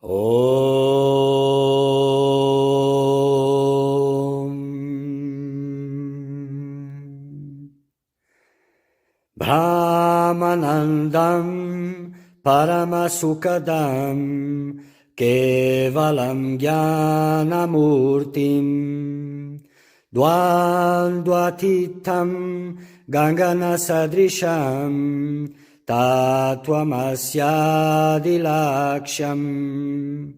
Om Brahmanandam Paramasukadam Kevalam Jnanamurtim Dvandvatitam Ganganasadrisham Tattvamasyadilaksham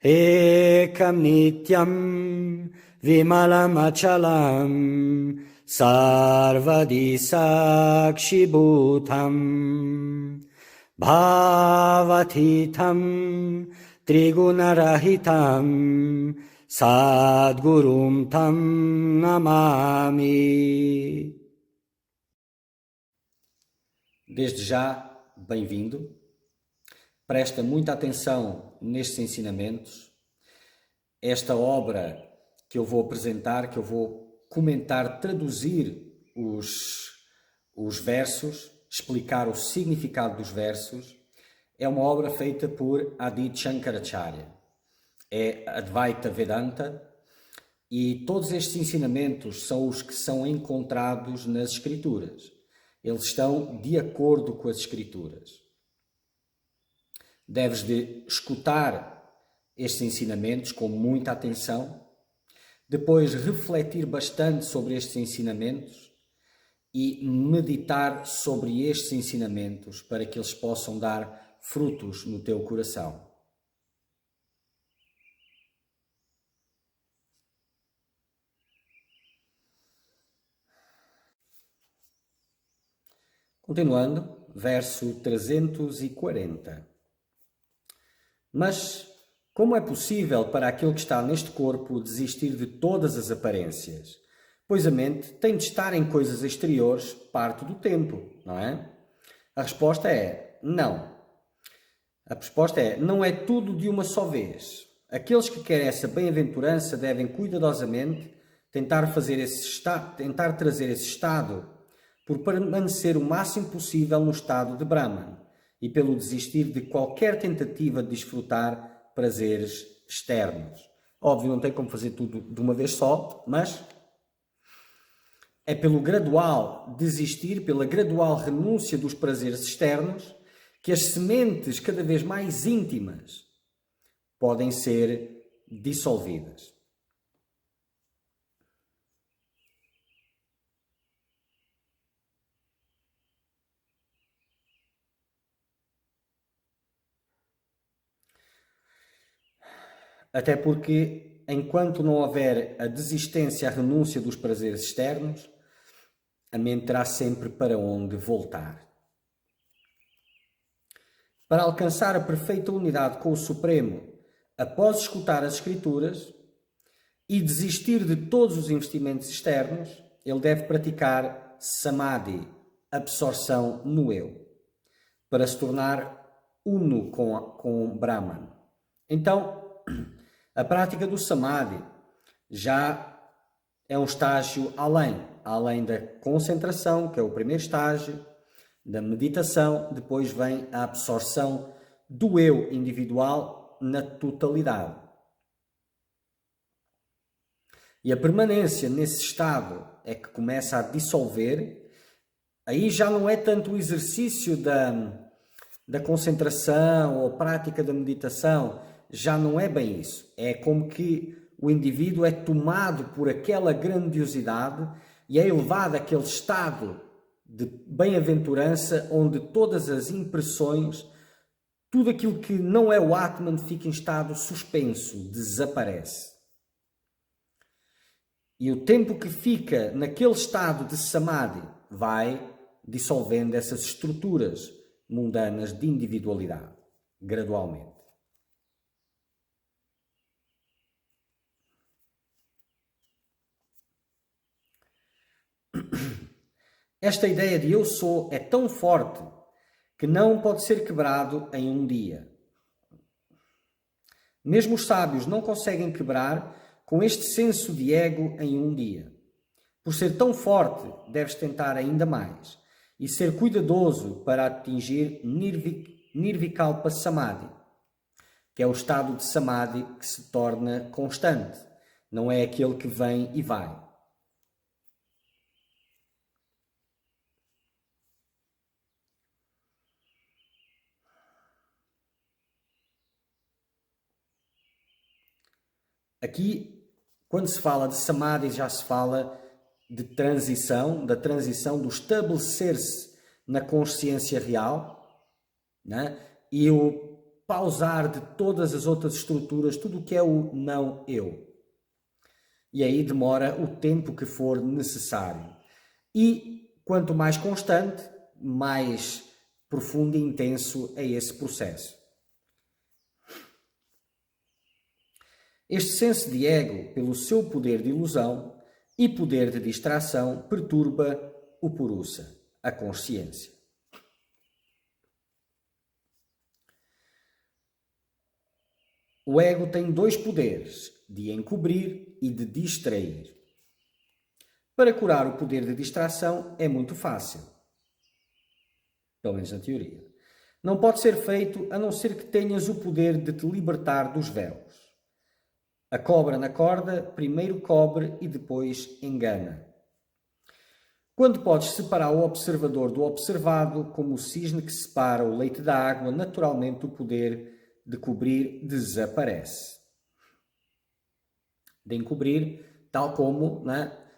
Ekam Nityam Vimalamachalam Sarvadi Sakshibhutam Bhavatitam Trigunarahitam Sadgurum Tam Namami. Desde já, bem-vindo. Presta muita atenção nestes ensinamentos. Esta obra que eu vou apresentar, que eu vou comentar, traduzir os versos, explicar o significado dos versos, é uma obra feita por Adi Shankaracharya. É Advaita Vedanta e todos estes ensinamentos são os que são encontrados nas Escrituras. Eles estão de acordo com as Escrituras. Deves de escutar estes ensinamentos com muita atenção, depois refletir bastante sobre estes ensinamentos e meditar sobre estes ensinamentos para que eles possam dar frutos no teu coração. Continuando, verso 340. Mas como é possível para aquele que está neste corpo desistir de todas as aparências? Pois a mente tem de estar em coisas exteriores parte do tempo, não é? A resposta é não. A resposta é não é tudo de uma só vez. Aqueles que querem essa bem-aventurança devem cuidadosamente tentar trazer esse estado por permanecer o máximo possível no estado de Brahman e pelo desistir de qualquer tentativa de desfrutar prazeres externos. Óbvio, não tem como fazer tudo de uma vez só, mas é pelo gradual desistir, pela gradual renúncia dos prazeres externos, que as sementes cada vez mais íntimas podem ser dissolvidas. Até porque, enquanto não houver a desistência, a renúncia dos prazeres externos, a mente terá sempre para onde voltar. Para alcançar a perfeita unidade com o Supremo, após escutar as Escrituras e desistir de todos os investimentos externos, ele deve praticar Samadhi, absorção no Eu, para se tornar uno com Brahman. Então, a prática do Samadhi já é um estágio além da concentração, que é o primeiro estágio, da meditação, depois vem a absorção do eu individual na totalidade. E a permanência nesse estado é que começa a dissolver. Aí já não é tanto o exercício da concentração ou prática da meditação, já não é bem isso. É como que o indivíduo é tomado por aquela grandiosidade e é elevado àquele estado de bem-aventurança onde todas as impressões, tudo aquilo que não é o Atman fica em estado suspenso, desaparece. E o tempo que fica naquele estado de Samadhi vai dissolvendo essas estruturas mundanas de individualidade, gradualmente. Esta ideia de eu sou é tão forte que não pode ser quebrado em um dia. Mesmo os sábios não conseguem quebrar com este senso de ego em um dia. Por ser tão forte, deves tentar ainda mais e ser cuidadoso para atingir Nirvikalpa Samadhi. que é o estado de samadhi que se torna constante, não é aquele que vem e vai. Aqui, quando se fala de samadhi, já se fala de transição, da transição do estabelecer-se na consciência real, né? E o pausar de todas as outras estruturas, tudo o que é o não eu. E aí demora o tempo que for necessário. E quanto mais constante, mais profundo e intenso é esse processo. Este senso de ego, pelo seu poder de ilusão e poder de distração, perturba o purusa, a consciência. O ego tem dois poderes, de encobrir e de distrair. Para curar o poder de distração é muito fácil. Pelo menos na teoria. Não pode ser feito a não ser que tenhas o poder de te libertar dos véus. A cobra na corda primeiro cobre e depois engana. Quando podes separar o observador do observado, como o cisne que separa o leite da água, naturalmente o poder de cobrir desaparece. De encobrir, tal como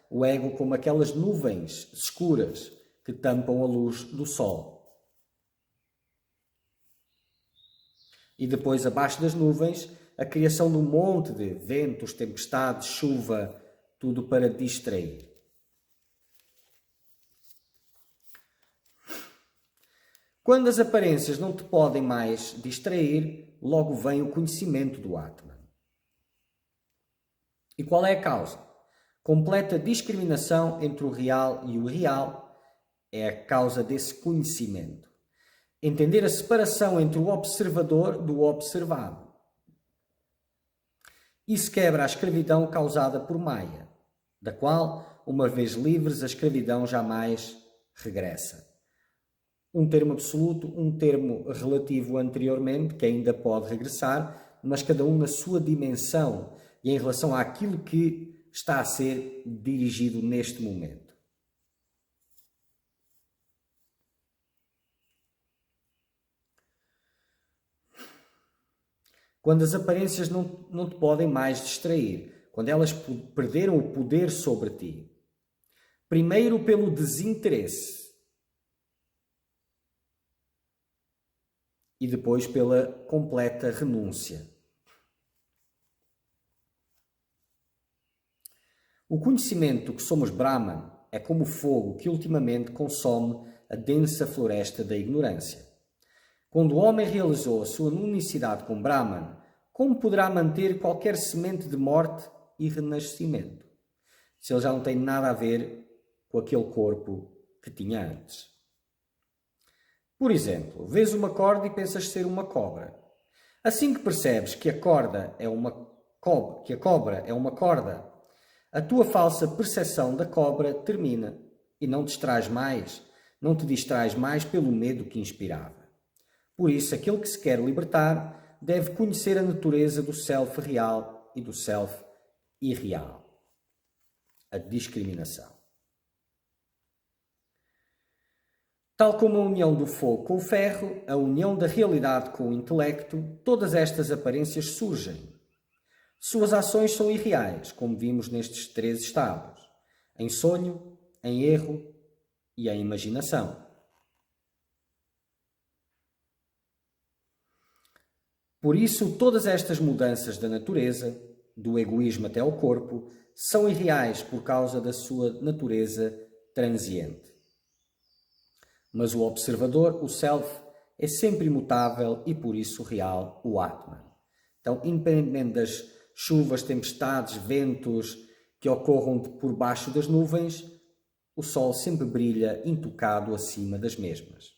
o ego, como aquelas nuvens escuras que tampam a luz do sol. E depois, abaixo das nuvens, a criação de um monte de ventos, tempestades, chuva, tudo para distrair. Quando as aparências não te podem mais distrair, logo vem o conhecimento do Atman. E qual é a causa? Completa discriminação entre o real e o irreal é a causa desse conhecimento. Entender a separação entre o observador do observado. Isso quebra a escravidão causada por Maya, da qual, uma vez livres, a escravidão jamais regressa. Um termo absoluto, um termo relativo anteriormente, que ainda pode regressar, mas cada um na sua dimensão e em relação àquilo que está a ser dirigido neste momento. Quando as aparências não te podem mais distrair, quando elas perderam o poder sobre ti. Primeiro pelo desinteresse e depois pela completa renúncia. O conhecimento que somos Brahman é como o fogo que ultimamente consome a densa floresta da ignorância. Quando o homem realizou a sua unicidade com Brahman, como poderá manter qualquer semente de morte e renascimento, se ele já não tem nada a ver com aquele corpo que tinha antes? Por exemplo, vês uma corda e pensas ser uma cobra. Assim que percebes que a cobra é uma corda, a tua falsa percepção da cobra termina e não te distrais mais pelo medo que inspirava. Por isso, aquele que se quer libertar deve conhecer a natureza do self real e do self irreal. A discriminação. Tal como a união do fogo com o ferro, a união da realidade com o intelecto, todas estas aparências surgem. Suas ações são irreais, como vimos nestes 3 estados: em sonho, em erro e em imaginação. Por isso, todas estas mudanças da natureza, do egoísmo até ao corpo, são irreais por causa da sua natureza transiente. Mas o observador, o self, é sempre imutável e por isso real, o Atman. Então, independentemente das chuvas, tempestades, ventos que ocorram por baixo das nuvens, o sol sempre brilha intocado acima das mesmas.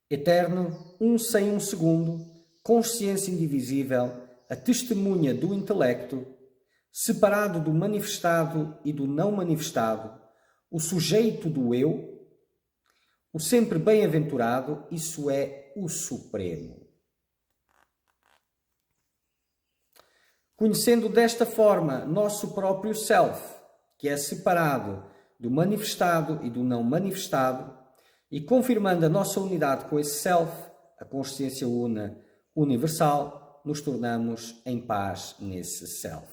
Eterno, um sem um segundo, consciência indivisível, a testemunha do intelecto, separado do manifestado e do não manifestado, o sujeito do eu, o sempre bem-aventurado, isso é o Supremo. Conhecendo desta forma nosso próprio self, que é separado do manifestado e do não manifestado, e confirmando a nossa unidade com esse self, a consciência una universal, nos tornamos em paz nesse self.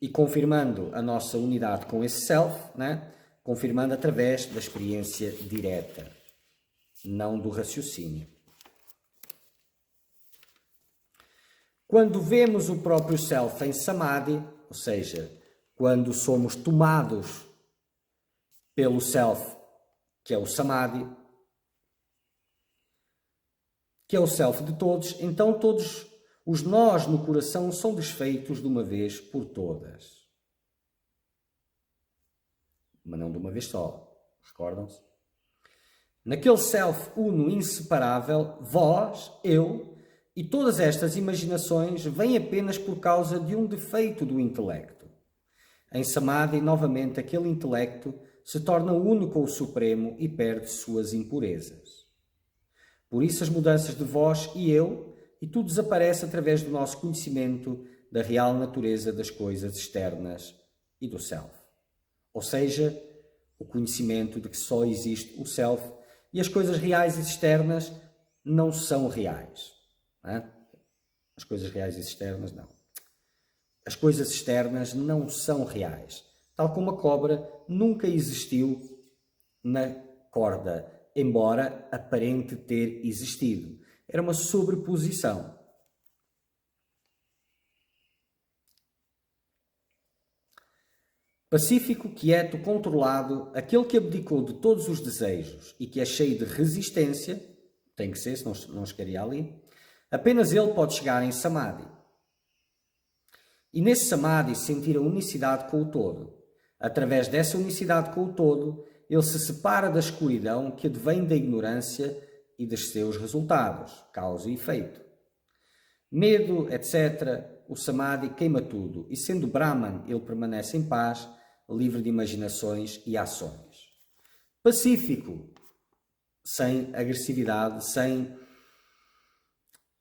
E confirmando a nossa unidade com esse self, né? Confirmando através da experiência direta, não do raciocínio. Quando vemos o próprio self em samadhi, ou seja, quando somos tomados pelo self, que é o samadhi, que é o self de todos, então todos os nós no coração são desfeitos de uma vez por todas. Mas não de uma vez só. Recordam-se? Naquele self uno inseparável, vós, eu e todas estas imaginações vêm apenas por causa de um defeito do intelecto. Em samadhi, novamente, aquele intelecto se torna uno com o Supremo e perde suas impurezas. Por isso as mudanças de vós e eu, e tudo desaparece através do nosso conhecimento da real natureza das coisas externas e do self. Ou seja, o conhecimento de que só existe o self e as coisas reais e externas não são reais. Não é? As coisas reais e externas não. As coisas externas não são reais. Tal como a cobra nunca existiu na corda, embora aparente ter existido. Era uma sobreposição. Pacífico, quieto, controlado, aquele que abdicou de todos os desejos e que é cheio de resistência, tem que ser, senão não chegaria ali, apenas ele pode chegar em samadhi. E nesse samadhi sentir a unicidade com o todo. Através dessa unicidade com o todo, ele se separa da escuridão que advém da ignorância e dos seus resultados, causa e efeito. Medo, etc., o samadhi queima tudo, e sendo Brahman, ele permanece em paz, livre de imaginações e ações. Pacífico, sem agressividade, sem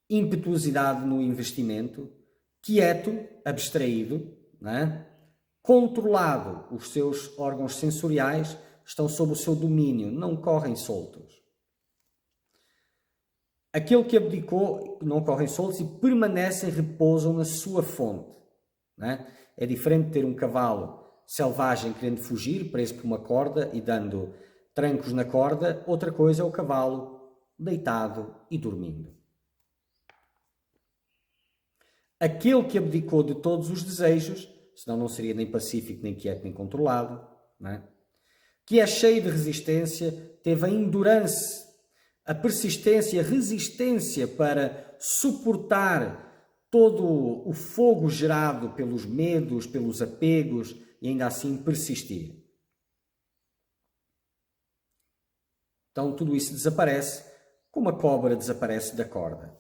impetuosidade no investimento, quieto, abstraído, não é? Controlado, os seus órgãos sensoriais estão sob o seu domínio, não correm soltos. Aquele que abdicou, não correm soltos e permanecem, repousam na sua fonte. Não é? É diferente de ter um cavalo selvagem querendo fugir, preso por uma corda e dando trancos na corda. Outra coisa é o cavalo deitado e dormindo. Aquele que abdicou de todos os desejos, senão não seria nem pacífico, nem quieto, nem controlado, não é? Que é cheio de resistência, teve a endurance, a persistência, a resistência para suportar todo o fogo gerado pelos medos, pelos apegos e ainda assim persistir. Então tudo isso desaparece como a cobra desaparece da corda.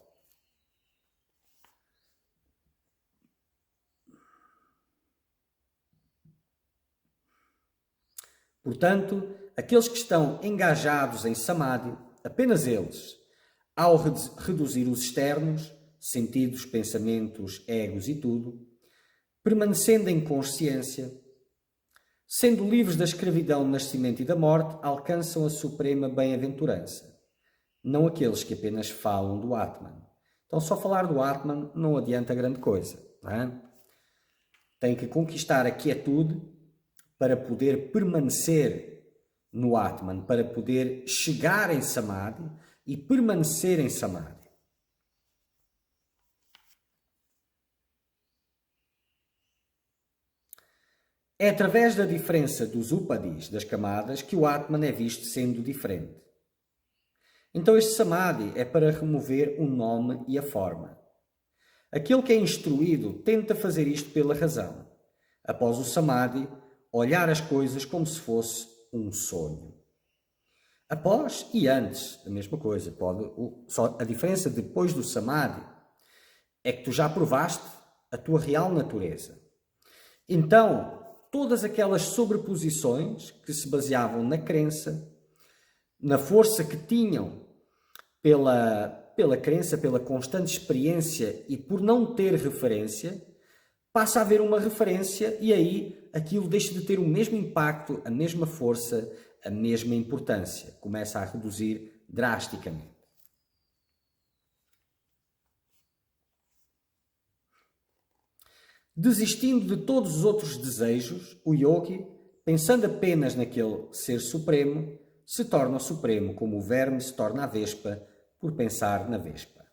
Portanto, aqueles que estão engajados em samadhi, apenas eles, ao reduzir os externos, sentidos, pensamentos, egos e tudo, permanecendo em consciência, sendo livres da escravidão do nascimento e da morte, alcançam a suprema bem-aventurança. Não aqueles que apenas falam do Atman. Então, só falar do Atman não adianta grande coisa. Não é? Tem que conquistar a quietude para poder permanecer no Atman, para poder chegar em Samadhi e permanecer em Samadhi. É através da diferença dos upadis, das camadas, que o Atman é visto sendo diferente. Então este Samadhi é para remover o nome e a forma. Aquele que é instruído tenta fazer isto pela razão. Após o Samadhi, olhar as coisas como se fosse um sonho. Após e antes, a mesma coisa. Só a diferença depois do Samadhi é que tu já provaste a tua real natureza. Então, todas aquelas sobreposições que se baseavam na crença, na força que tinham pela crença, pela constante experiência e por não ter referência, passa a haver uma referência e aí aquilo deixa de ter o mesmo impacto, a mesma força, a mesma importância. Começa a reduzir drasticamente. Desistindo de todos os outros desejos, o yogi, pensando apenas naquele ser supremo, se torna supremo como o verme se torna a vespa por pensar na vespa.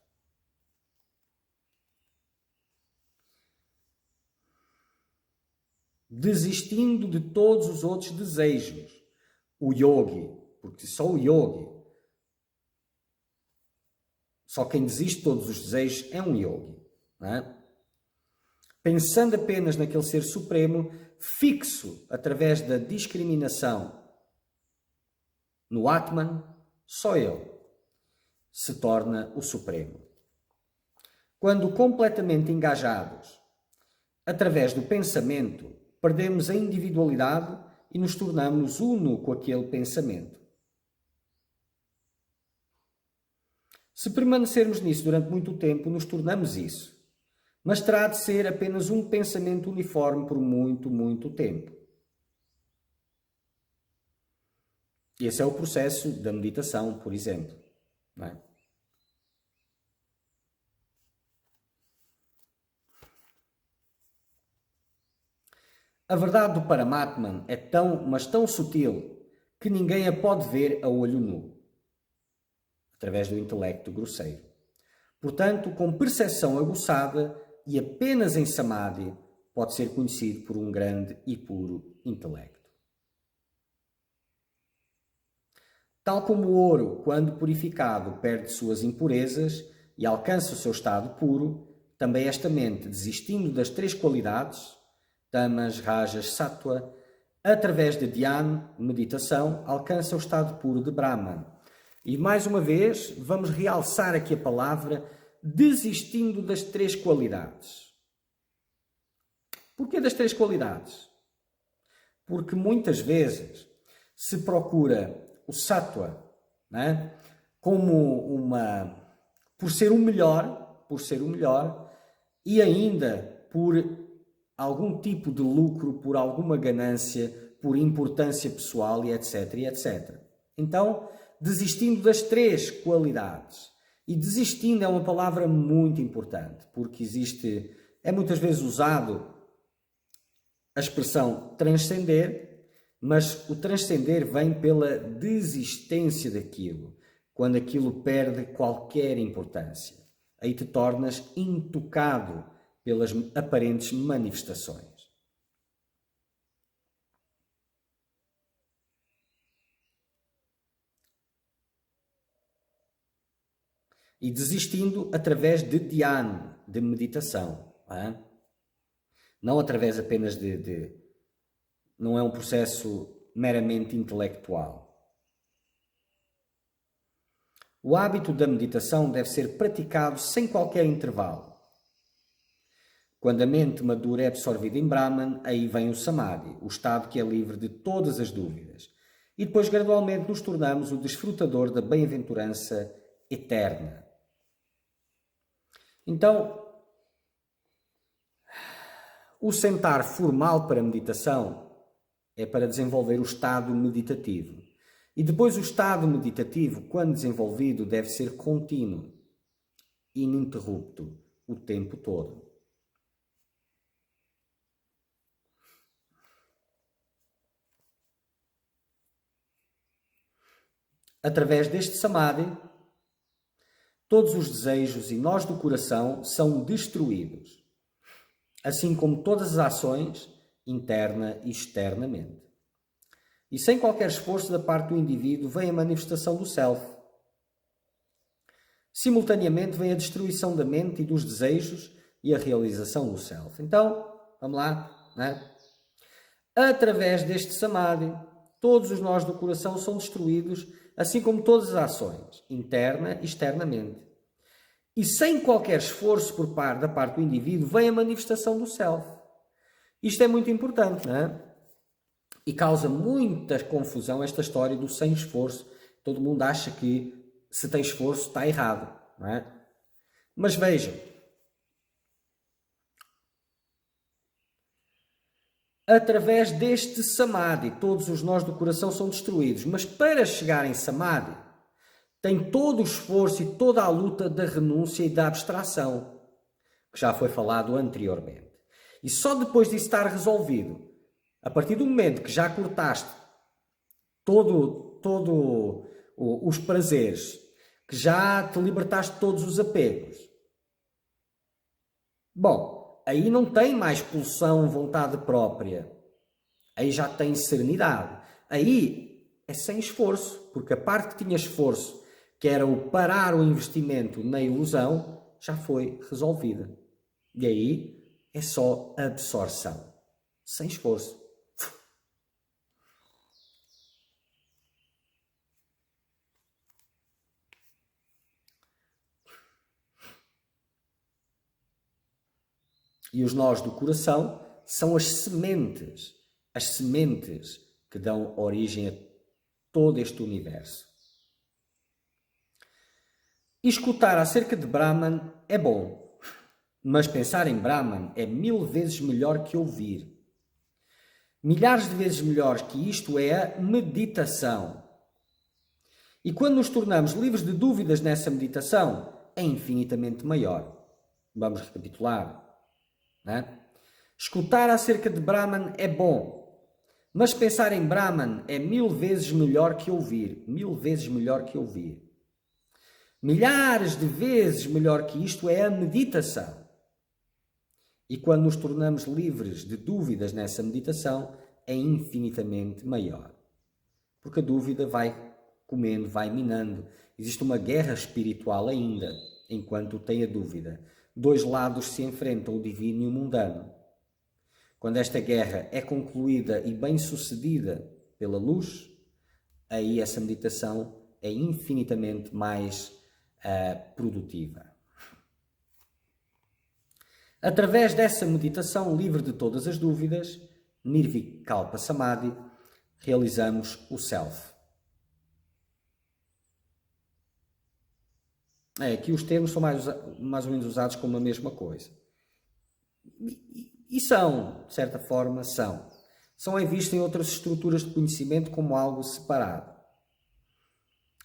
Desistindo de todos os outros desejos, o yogi, porque só o yogi, só quem desiste de todos os desejos é um yogi, não é? Pensando apenas naquele ser supremo, fixo através da discriminação no Atman, só ele se torna o supremo. Quando completamente engajados através do pensamento, perdemos a individualidade e nos tornamos uno com aquele pensamento. Se permanecermos nisso durante muito tempo, nos tornamos isso. Mas terá de ser apenas um pensamento uniforme por muito, muito tempo. Esse é o processo da meditação, por exemplo. Não é? A verdade do Paramatman é mas tão sutil, que ninguém a pode ver a olho nu, através do intelecto grosseiro. Portanto, com percepção aguçada e apenas em Samadhi, pode ser conhecido por um grande e puro intelecto. Tal como o ouro, quando purificado, perde suas impurezas e alcança o seu estado puro, também esta mente, desistindo das três qualidades, tamas, rajas, sattva, através de dhyana, meditação, alcança o estado puro de Brahman. E mais uma vez, vamos realçar aqui a palavra desistindo das três qualidades. Porquê das três qualidades? Porque muitas vezes se procura o sattva, né, como por ser o melhor e ainda por algum tipo de lucro, por alguma ganância, por importância pessoal e etc, e etc. Então, desistindo das três qualidades. E desistindo é uma palavra muito importante, porque é muitas vezes usado a expressão transcender, mas o transcender vem pela desistência daquilo, quando aquilo perde qualquer importância. Aí te tornas intocado pelas aparentes manifestações. E desistindo através de dhyana, de meditação. Não através apenas não é um processo meramente intelectual. O hábito da meditação deve ser praticado sem qualquer intervalo. Quando a mente madura é absorvida em Brahman, aí vem o Samadhi, o estado que é livre de todas as dúvidas. E depois gradualmente nos tornamos o desfrutador da bem-aventurança eterna. Então, o sentar formal para a meditação é para desenvolver o estado meditativo. E depois o estado meditativo, quando desenvolvido, deve ser contínuo, ininterrupto, o tempo todo. Através deste samadhi, todos os desejos e nós do coração são destruídos, assim como todas as ações, interna e externamente. E sem qualquer esforço da parte do indivíduo vem a manifestação do Self. Simultaneamente vem a destruição da mente e dos desejos e a realização do Self. Então, vamos lá, né? Através deste samadhi, todos os nós do coração são destruídos, assim como todas as ações, interna e externamente. E sem qualquer esforço da parte do indivíduo, vem a manifestação do Self. Isto é muito importante, não é? E causa muita confusão esta história do sem esforço. Todo mundo acha que se tem esforço, está errado, não é? Mas vejam, através deste samadhi, todos os nós do coração são destruídos, mas para chegar em samadhi, tem todo o esforço e toda a luta da renúncia e da abstração, que já foi falado anteriormente. E só depois disso estar resolvido, a partir do momento que já cortaste todo os prazeres, que já te libertaste de todos os apegos, bom, aí não tem mais pulsão, vontade própria. Aí já tem serenidade. Aí é sem esforço, porque a parte que tinha esforço, que era o parar o investimento na ilusão, já foi resolvida. E aí é só absorção, sem esforço. E os nós do coração são as sementes que dão origem a todo este universo. E escutar acerca de Brahman é bom, mas pensar em Brahman é 1000 vezes melhor que ouvir. Milhares de vezes melhor que isto é a meditação. E quando nos tornamos livres de dúvidas nessa meditação, é infinitamente maior. Vamos recapitular. Né? Escutar acerca de Brahman é bom, mas pensar em Brahman é 1000 vezes melhor que ouvir. 1000 vezes melhor que ouvir. Milhares de vezes melhor que isto é a meditação. E quando nos tornamos livres de dúvidas nessa meditação, é infinitamente maior. Porque a dúvida vai comendo, vai minando. Existe uma guerra espiritual ainda, enquanto tem a dúvida. Dois lados se enfrentam, o divino e o mundano. Quando esta guerra é concluída e bem-sucedida pela luz, aí essa meditação é infinitamente mais produtiva. Através dessa meditação livre de todas as dúvidas, Nirvikalpa Samadhi, realizamos o Self. Aqui os termos são mais ou menos usados como a mesma coisa. E são, de certa forma, são. São vistos em outras estruturas de conhecimento como algo separado.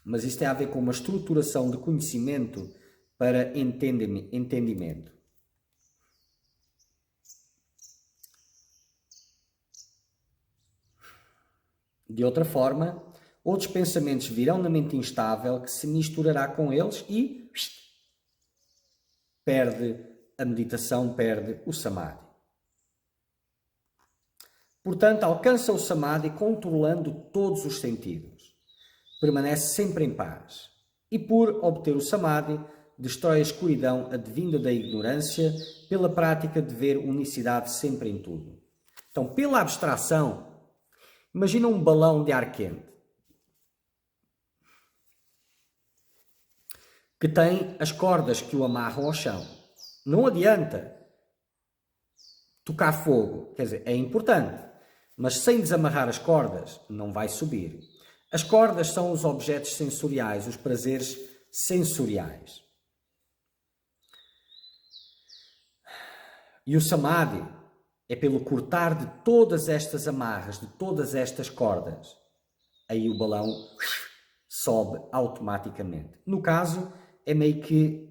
Mas isso tem a ver com uma estruturação de conhecimento para entendimento. De outra forma, outros pensamentos virão na mente instável que se misturará com eles e perde a meditação, perde o samadhi. Portanto, alcança o samadhi controlando todos os sentidos. Permanece sempre em paz. E por obter o samadhi, destrói a escuridão advinda da ignorância pela prática de ver unicidade sempre em tudo. Então, pela abstração, imagina um balão de ar quente que tem as cordas que o amarram ao chão. Não adianta tocar fogo, quer dizer, é importante, mas sem desamarrar as cordas não vai subir. As cordas são os objetos sensoriais, os prazeres sensoriais. E o samadhi é pelo cortar de todas estas amarras, de todas estas cordas. Aí o balão sobe automaticamente. No caso, é meio que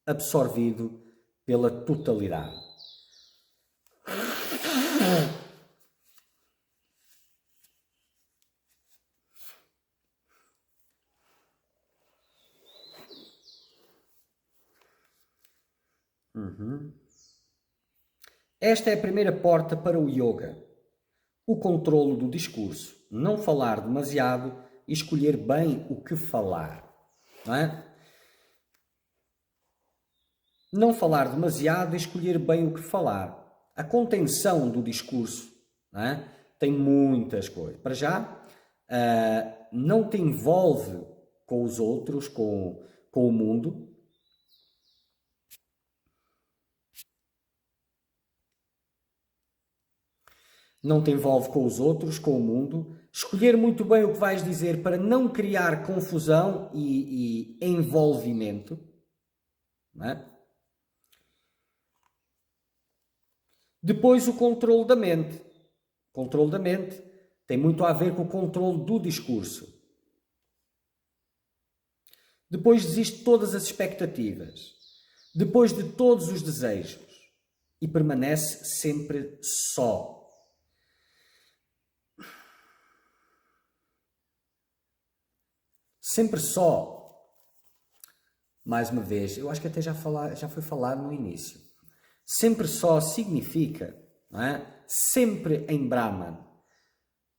absorvido pela totalidade. Esta é a primeira porta para o yoga. O controlo do discurso. Não falar demasiado e escolher bem o que falar. Não é? Não falar demasiado e escolher bem o que falar. A contenção do discurso, não é? Tem muitas coisas. Para já, não te envolve com os outros, com o mundo. Não te envolve com os outros, com o mundo. Escolher muito bem o que vais dizer para não criar confusão e envolvimento. Não é? Depois, o controle da mente. O controle da mente tem muito a ver com o controle do discurso. Depois desiste de todas as expectativas. Depois de todos os desejos. E permanece sempre só. Sempre só. Mais uma vez, eu acho que até já foi falado no início. Sempre só significa, não é? Sempre em Brahman.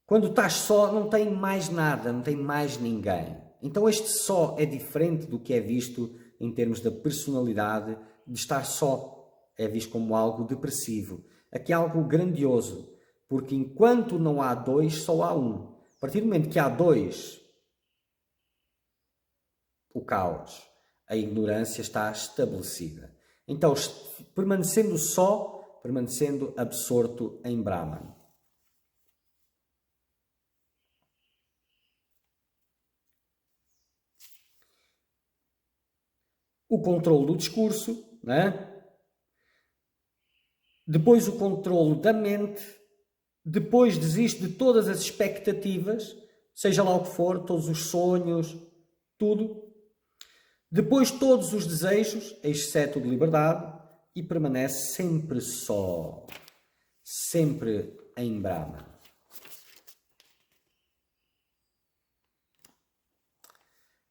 Quando estás só, não tem mais nada, não tem mais ninguém. Então este só é diferente do que é visto em termos da personalidade de estar só. É visto como algo depressivo. Aqui é algo grandioso, porque enquanto não há dois, só há um. A partir do momento que há dois, o caos, a ignorância está estabelecida. Então, permanecendo só, permanecendo absorto em Brahman. O controle do discurso, né? Depois o controle da mente, depois desiste de todas as expectativas, seja lá o que for, todos os sonhos, tudo. Depois todos os desejos, exceto de liberdade, e permanece sempre só, sempre em Brahman.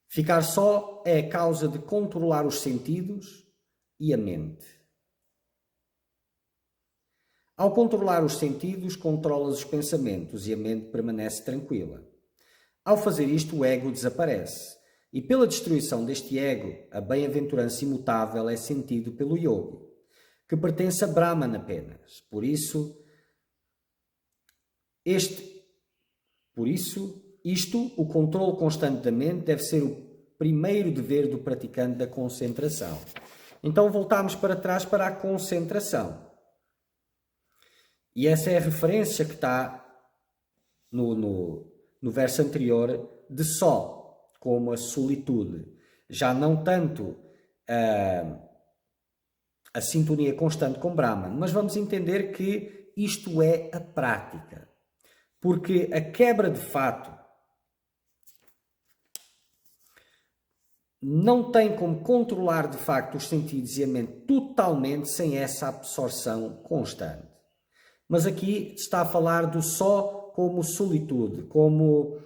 Ficar só é a causa de controlar os sentidos e a mente. Ao controlar os sentidos, controlas os pensamentos e a mente permanece tranquila. Ao fazer isto, o ego desaparece. E pela destruição deste ego, a bem-aventurança imutável é sentido pelo yogi, que pertence a Brahman apenas. Por isso, o controle constante da mente deve ser o primeiro dever do praticante da concentração. Então voltamos para trás para a concentração. E essa é a referência que está no verso anterior de só, como a solitude. Já não tanto a sintonia constante com Brahman, mas vamos entender que isto é a prática. Porque a quebra de fato não tem como controlar de facto os sentidos e a mente totalmente sem essa absorção constante. Mas aqui está a falar do só como solitude, como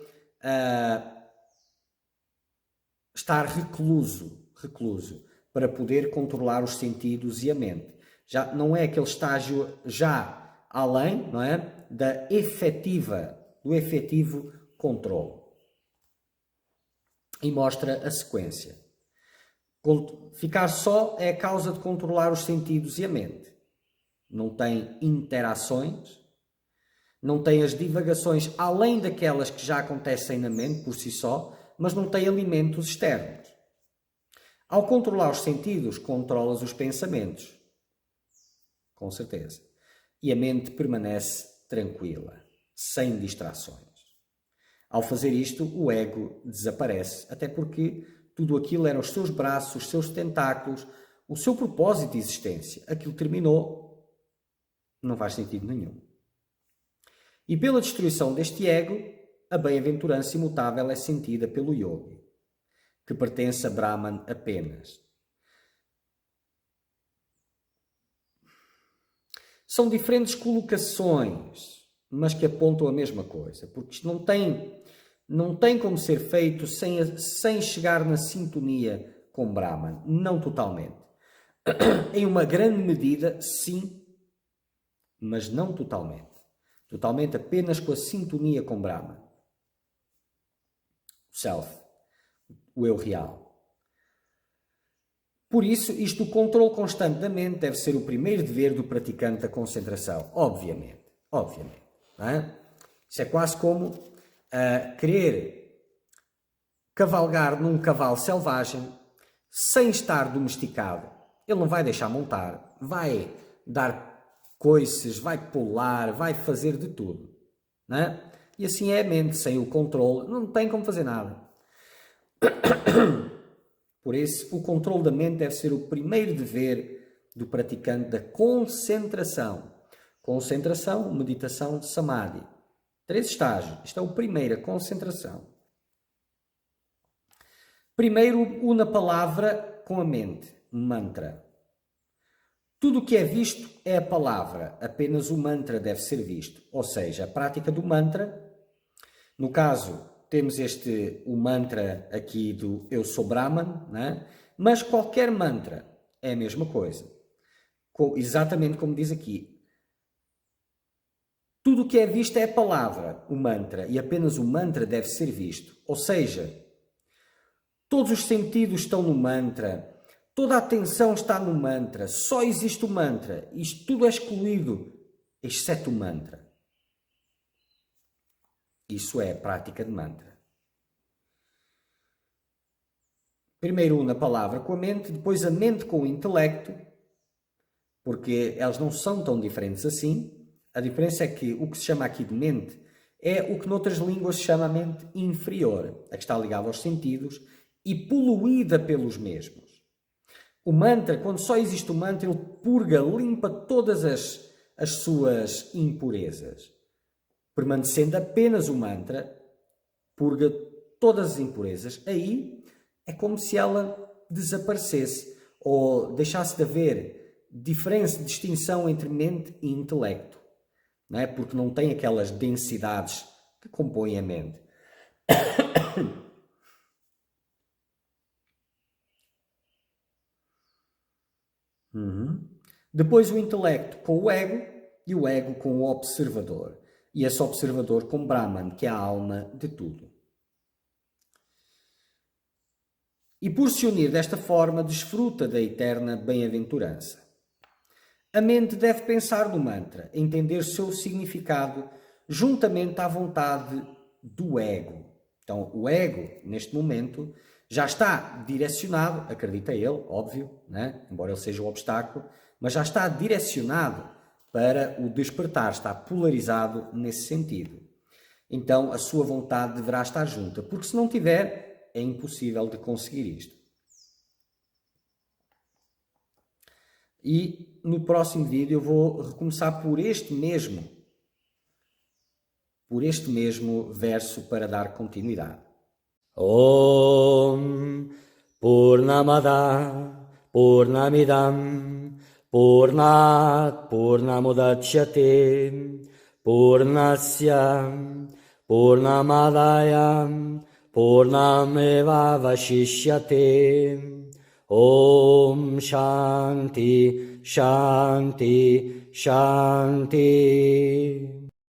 estar recluso, para poder controlar os sentidos e a mente. Já não é aquele estágio já além, não é, do efetivo controle. E mostra a sequência. Ficar só é a causa de controlar os sentidos e a mente. Não tem interações, não tem as divagações além daquelas que já acontecem na mente por si só, mas não tem alimentos externos. Ao controlar os sentidos, controlas os pensamentos. Com certeza. E a mente permanece tranquila, sem distrações. Ao fazer isto, o ego desaparece, até porque tudo aquilo eram os seus braços, os seus tentáculos, o seu propósito de existência. Aquilo terminou, não faz sentido nenhum. E pela destruição deste ego, a bem-aventurança imutável é sentida pelo yogi, que pertence a Brahman apenas. São diferentes colocações, mas que apontam a mesma coisa, porque isto não tem como ser feito sem chegar na sintonia com Brahman, não totalmente. Em uma grande medida, sim, mas não totalmente. Totalmente apenas com a sintonia com Brahman. O Self, o Eu Real. Por isso, o controle constante da mente deve ser o primeiro dever do praticante da concentração. Obviamente. Não é? Isso é quase como querer cavalgar num cavalo selvagem sem estar domesticado. Ele não vai deixar montar, vai dar coices, vai pular, vai fazer de tudo. Não é? E assim é a mente, sem o controle, não tem como fazer nada. Por isso, o controle da mente deve ser o primeiro dever do praticante da concentração. Concentração, meditação, samadhi. 3 estágios. Isto é o primeiro, a concentração. Primeiro, une a palavra com a mente, mantra. Tudo o que é visto é a palavra, apenas o mantra deve ser visto. Ou seja, a prática do mantra, no caso, temos o mantra aqui do Eu Sou Brahman, né? Mas qualquer mantra é a mesma coisa. Exatamente como diz aqui. Tudo o que é visto é a palavra, o mantra, e apenas o mantra deve ser visto. Ou seja, todos os sentidos estão no mantra, toda a atenção está no mantra, só existe o mantra, isto tudo é excluído, exceto o mantra. Isso é a prática de mantra. Primeiro une a palavra com a mente, depois a mente com o intelecto, porque elas não são tão diferentes assim. A diferença é que o que se chama aqui de mente é o que noutras línguas se chama mente inferior, a que está ligada aos sentidos e poluída pelos mesmos. O mantra, quando só existe o mantra, ele purga, limpa todas as suas impurezas. Permanecendo apenas o mantra, purga todas as impurezas. Aí é como se ela desaparecesse ou deixasse de haver diferença, distinção entre mente e intelecto. Não é? Porque não tem aquelas densidades que compõem a mente. Depois o intelecto com o ego e o ego com o observador. E esse observador com Brahman, que é a alma de tudo. E por se unir desta forma, desfruta da eterna bem-aventurança. A mente deve pensar no mantra, entender seu significado juntamente à vontade do ego. Então, o ego, neste momento, já está direcionado, acredita ele, óbvio, né? Embora ele seja um obstáculo, mas já está direcionado para o despertar, está polarizado nesse sentido. Então, a sua vontade deverá estar junta, porque se não tiver, é impossível de conseguir isto. E no próximo vídeo eu vou recomeçar por este mesmo verso para dar continuidade. Om Purnamada Purnamidam Purnat Purnamudachyate Purnasya Purnamadaya Purnameva Vashishyate Om Shanti Shanti Shanti